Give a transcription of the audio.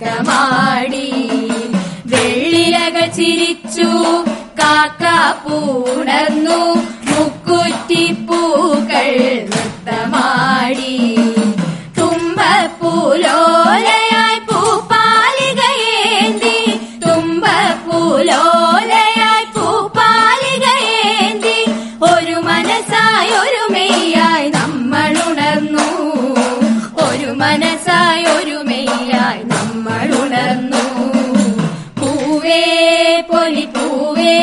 നൃത്തമാടി. വെള്ളിലകൾ ചിരിച്ചു കാക്കാപ്പൂണർന്നു മുക്കുറ്റിപ്പൂക്കൾ നൃത്തമാടി. തുമ്പപ്പൂലോലയായി പൂപ്പാലികയേന്തി തുമ്പപ്പൂലോലയായി പൂപ്പാലികയേന്തി ഒരു മനസ്സായി ഒരു മെയ്യായി നമ്മളുണർന്നു. ഒരു മനസ്സായി ഒരു മെയ്യായി നമ്മളുണർന്നു. പൂവേ പൊലിപ്പൂവേ